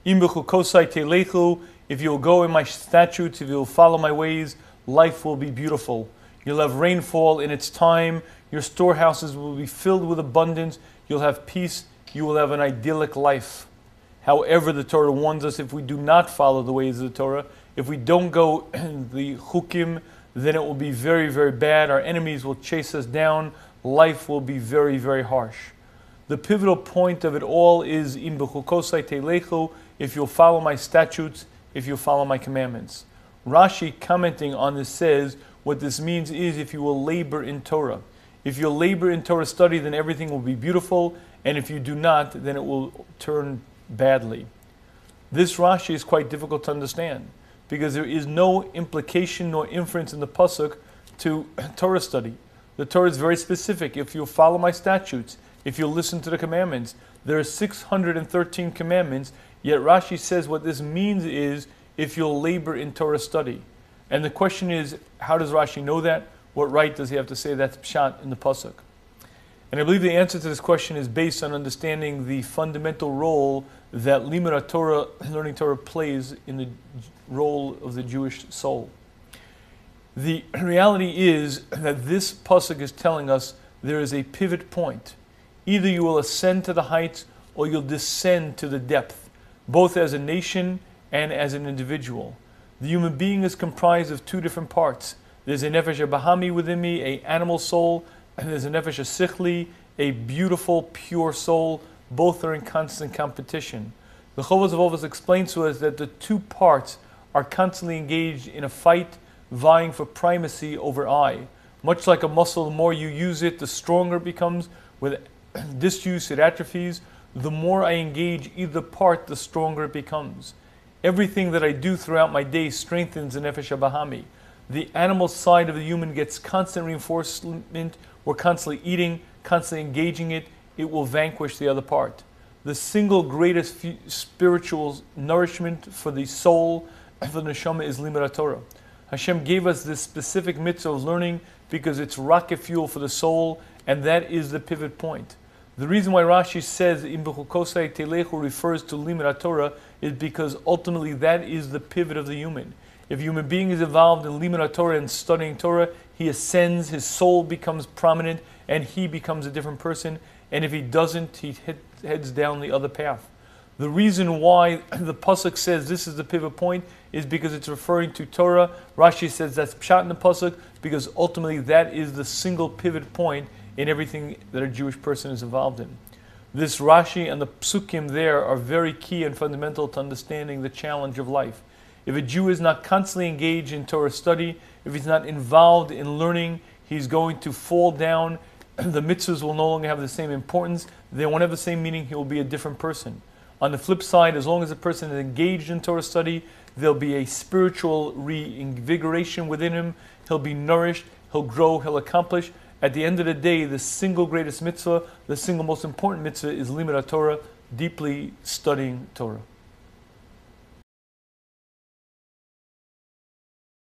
Im Bechukosai telechu, if you'll go in my statutes, if you'll follow my ways, life will be beautiful. You'll have rainfall in its time. Your storehouses will be filled with abundance. You'll have peace. You will have an idyllic life. However, the Torah warns us, if we do not follow the ways of the Torah, if we don't go the chukim, then it will be very, very bad. Our enemies will chase us down. Life will be very, very harsh. The pivotal point of it all is Im Bechukosai telechu, if you'll follow my statutes, if you'll follow my commandments. Rashi, commenting on this, says what this means is if you will labor in Torah. If you'll labor in Torah study, then everything will be beautiful, and if you do not, then it will turn badly. This Rashi is quite difficult to understand because there is no implication nor inference in the pasuk to Torah study. The Torah is very specific. If you'll follow my statutes, if you'll listen to the commandments, there are 613 commandments, yet Rashi says what this means is if you'll labor in Torah study. And the question is, how does Rashi know that? What right does he have to say that's pshat in the pasuk? And I believe the answer to this question is based on understanding the fundamental role that limud Torah, learning Torah, plays in the role of the Jewish soul. The reality is that this pasuk is telling us there is a pivot point. Either you will ascend to the heights or you'll descend to the depth, both as a nation and as an individual. The human being is comprised of two different parts. There's a nefesh bahami within me, an animal soul, and there's a nefesh sichli, a beautiful, pure soul. Both are in constant competition. The Chovos HaLevavos explains to us that the two parts are constantly engaged in a fight, vying for primacy over I. Much like a muscle, the more you use it, the stronger it becomes. With disuse, it atrophies. The more I engage either part, the stronger it becomes. Everything that I do throughout my day strengthens the nefesh bahami. The animal side of the human gets constant reinforcement. We're constantly eating, constantly engaging it. It will vanquish the other part. The single greatest spiritual nourishment for the soul, for the neshama, is limud Torah. Hashem gave us this specific mitzvah of learning because it's rocket fuel for the soul, and that is the pivot point. The reason why Rashi says Im Bechukosai telechu refers to limud Torah is because ultimately that is the pivot of the human. If a human being is involved in limud Torah and studying Torah, he ascends, his soul becomes prominent, and he becomes a different person. And if he doesn't, he heads down the other path. The reason why the pasuk says this is the pivot point is because it's referring to Torah. Rashi says that's pshat in the pasuk because ultimately that is the single pivot point in everything that a Jewish person is involved in. This Rashi and the psukim there are very key and fundamental to understanding the challenge of life. If a Jew is not constantly engaged in Torah study, if he's not involved in learning, he's going to fall down. The mitzvahs will no longer have the same importance. They won't have the same meaning. He will be a different person. On the flip side, as long as a person is engaged in Torah study, there'll be a spiritual reinvigoration within him. He'll be nourished. He'll grow. He'll accomplish. At the end of the day, the single greatest mitzvah, the single most important mitzvah is limud Torah, deeply studying Torah.